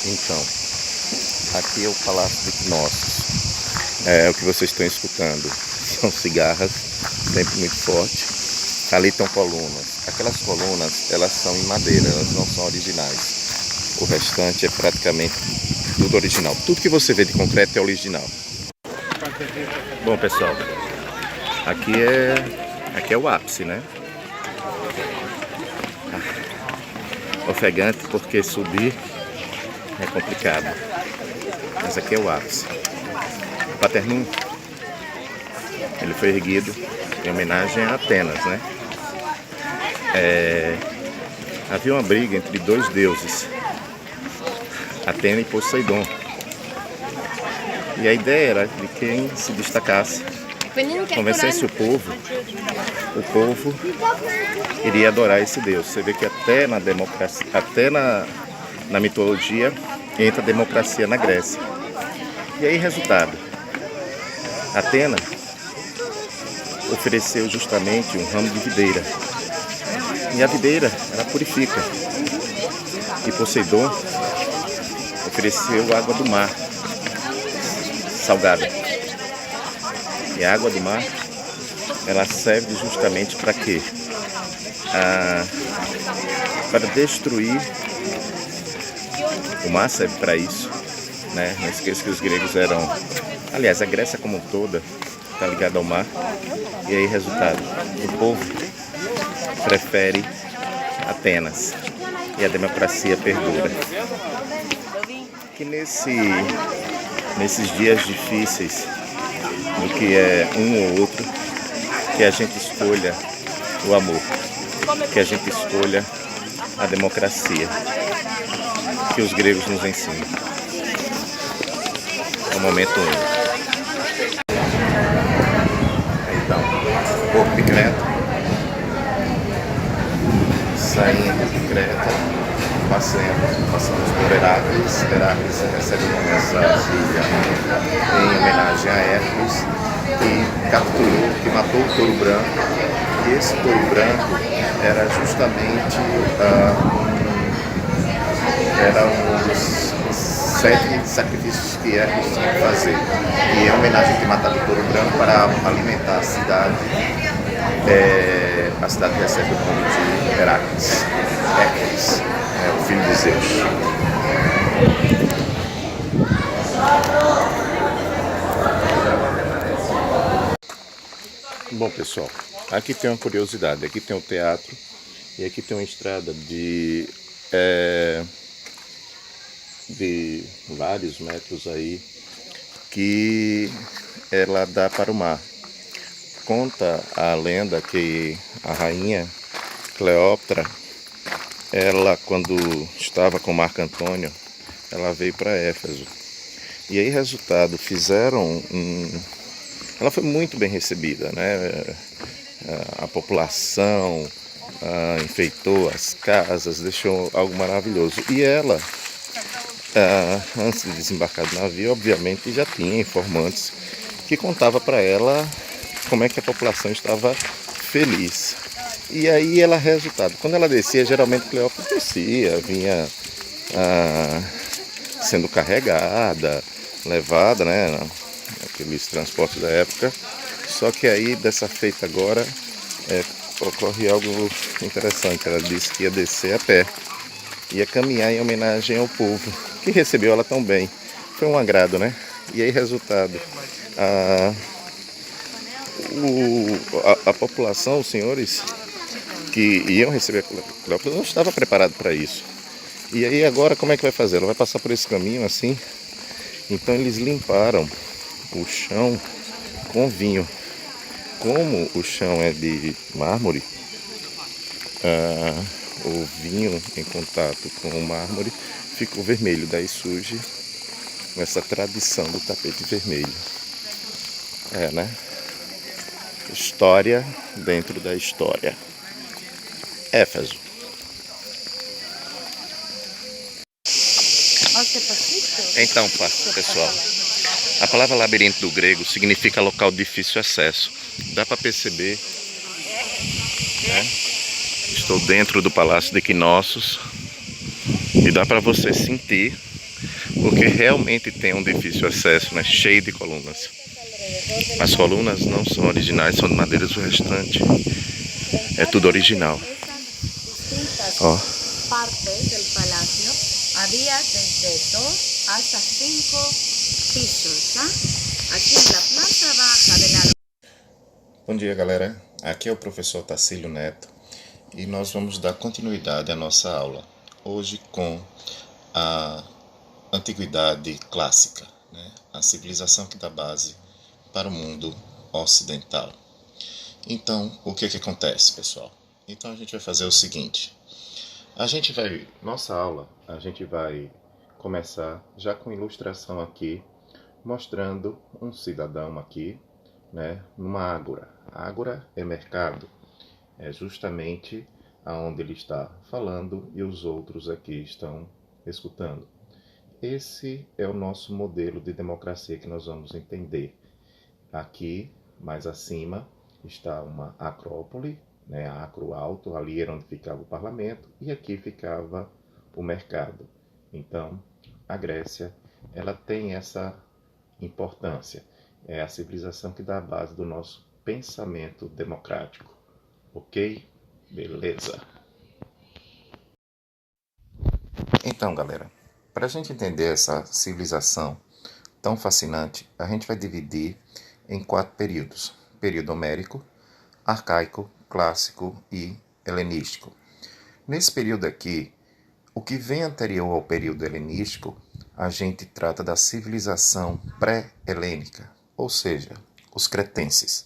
Então, aqui é o Palácio de Knossos. É o que vocês estão escutando. São cigarras, sempre muito forte. Ali estão colunas. Aquelas colunas, elas são em madeira, elas não são originais. O restante é praticamente tudo original. Tudo que você vê de concreto é original. Bom, pessoal, aqui é o ápice, né? Ofegante porque subir é complicado. Mas aqui é o ápice. O Paternum, ele foi erguido em homenagem a Atenas, né? Havia uma briga entre dois deuses, Atena e Poseidon. E a ideia era de quem se destacasse, convencesse o povo iria adorar esse deus. Você vê que até na democracia, até na mitologia, entra a democracia na Grécia. E aí, resultado, Atena ofereceu justamente um ramo de videira. E a videira, ela purifica. E Poseidon ofereceu água do mar, salgada. E a água do mar, ela serve justamente para quê? Para destruir. O mar serve para isso, né? Não esqueça que os gregos eram... Aliás, a Grécia como um toda está ligada ao mar. E aí, resultado, o povo prefere Atenas e a democracia perdura. Que nesses dias difíceis, do que é um ou outro, que a gente escolha o amor, que a gente escolha a democracia, que os gregos nos ensinam. É um momento único. Então, corpo de Creta, saindo de Creta, passamos por Heráclides. Heráclides recebe uma mensagem em homenagem a Hércules, que capturou, que matou o touro branco. E esse touro branco era justamente um dos 7 sacrifícios que Hércules tinha que fazer. E em homenagem a ter matado o touro branco para alimentar a cidade recebe o nome de Heráclides. Hércules, o filho de Zeus. Bom, pessoal, aqui tem uma curiosidade. Aqui tem um teatro e aqui tem uma estrada de vários metros aí, que ela dá para o mar. Conta a lenda que a rainha Cleópatra, ela, quando estava com Marco Antônio, ela veio para Éfeso. E aí, resultado, ela foi muito bem recebida, né? A população enfeitou as casas, deixou algo maravilhoso. E ela, antes de desembarcar do navio, obviamente já tinha informantes que contava para ela como é que a população estava feliz. E aí ela, resultado, quando ela descia, geralmente Cleópatra descia, vinha sendo carregada, levada, né, aqueles transportes da época. Só que aí, dessa feita agora, ocorre algo interessante. Ela disse que ia descer a pé, ia caminhar em homenagem ao povo, que recebeu ela tão bem. Foi um agrado, né? E aí, resultado, a população, os senhores que iam receber a Cleópatra, não estava preparado para isso. E aí agora como é que vai fazer? Ela vai passar por esse caminho assim? Então eles limparam o chão com vinho. Como o chão é de mármore, o vinho em contato com o mármore ficou vermelho. Daí surge essa tradição do tapete vermelho. Né? História dentro da história. Éfeso. Então, pessoal, a palavra labirinto do grego significa local de difícil acesso. Dá para perceber, né? Estou dentro do Palácio de Knossos e dá para você sentir porque realmente tem um difícil acesso, né? Cheio de colunas. As colunas não são originais, são de madeiras, o restante é tudo original. Ó. Partes del palacio había desde 2 hasta 5 pisos, ¿ah? Aquí en la plaza baja de la... Bom dia, galera. Aqui é o professor Tacílio Neto e nós vamos dar continuidade à nossa aula. Hoje com a Antiguidade Clássica, né? A civilização que dá base para o mundo ocidental. Então, o que acontece, pessoal? Então a gente vai fazer o seguinte. Nossa aula, a gente vai começar já com ilustração aqui, mostrando um cidadão aqui, né, numa ágora. Ágora é mercado, é justamente aonde ele está falando e os outros aqui estão escutando. Esse é o nosso modelo de democracia que nós vamos entender. Aqui, mais acima, está uma acrópole, né, acro alto, ali era onde ficava o parlamento, e aqui ficava o mercado. Então, a Grécia, ela tem essa importância. É a civilização que dá a base do nosso pensamento democrático. Ok? Beleza. Então, galera, para a gente entender essa civilização tão fascinante, a gente vai dividir em 4 períodos. Período homérico, arcaico, clássico e helenístico. Nesse período aqui, o que vem anterior ao período helenístico, a gente trata da civilização pré-helênica, ou seja, os cretenses,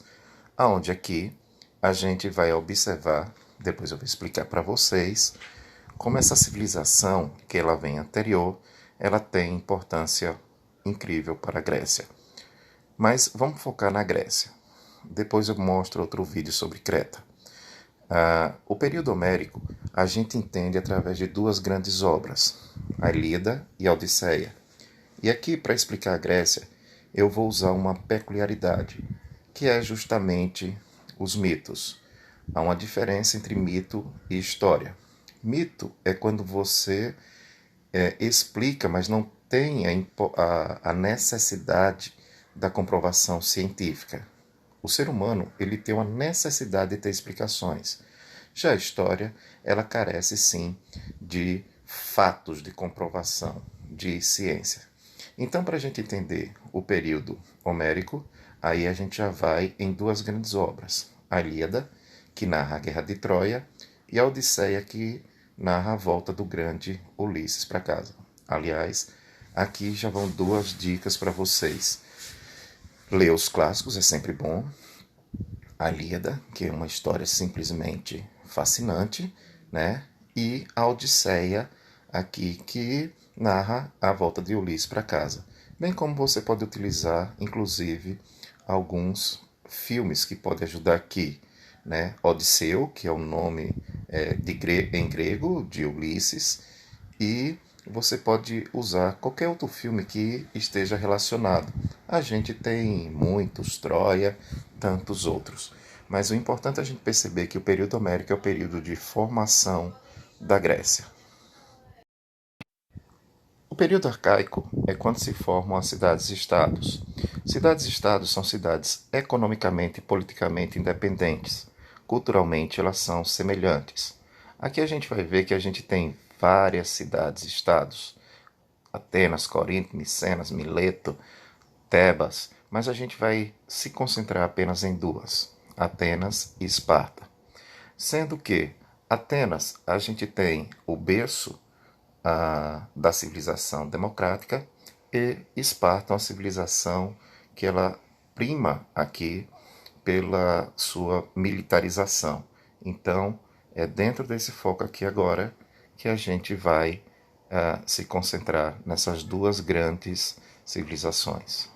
aonde aqui a gente vai observar, depois eu vou explicar para vocês, como essa civilização, que ela vem anterior, ela tem importância incrível para a Grécia. Mas vamos focar na Grécia. Depois eu mostro outro vídeo sobre Creta. O período homérico a gente entende através de 2 grandes obras, a Ilíada e a Odisseia. E aqui, para explicar a Grécia, eu vou usar uma peculiaridade, que é justamente os mitos. Há uma diferença entre mito e história. Mito é quando você explica, mas não tem a necessidade da comprovação científica. O ser humano, ele tem uma necessidade de ter explicações. Já a história, ela carece sim de fatos de comprovação, de ciência. Então, para a gente entender o período homérico, aí a gente já vai em 2 grandes obras. A Ilíada, que narra a Guerra de Troia, e a Odisseia, que narra a volta do grande Ulisses para casa. Aliás, aqui já vão 2 dicas para vocês. Ler os clássicos é sempre bom. A Ilíada, que é uma história simplesmente fascinante, né? E a Odisseia, aqui, que narra a volta de Ulisses para casa. Bem como você pode utilizar, inclusive, alguns filmes que podem ajudar aqui, né? Odisseu, que é o nome em grego de Ulisses, e você pode usar qualquer outro filme que esteja relacionado. A gente tem muitos, Troia, tantos outros. Mas o importante é a gente perceber que o período homérico é o período de formação da Grécia. O período arcaico é quando se formam as cidades-estados. Cidades-estados são cidades economicamente e politicamente independentes. Culturalmente, elas são semelhantes. Aqui a gente vai ver que a gente tem várias cidades-estados. Atenas, Corinto, Micenas, Mileto, Tebas, mas a gente vai se concentrar apenas em 2, Atenas e Esparta. Sendo que Atenas, a gente tem o berço da civilização democrática e Esparta, uma civilização que ela prima aqui pela sua militarização. Então, é dentro desse foco aqui agora que a gente vai se concentrar nessas 2 grandes civilizações.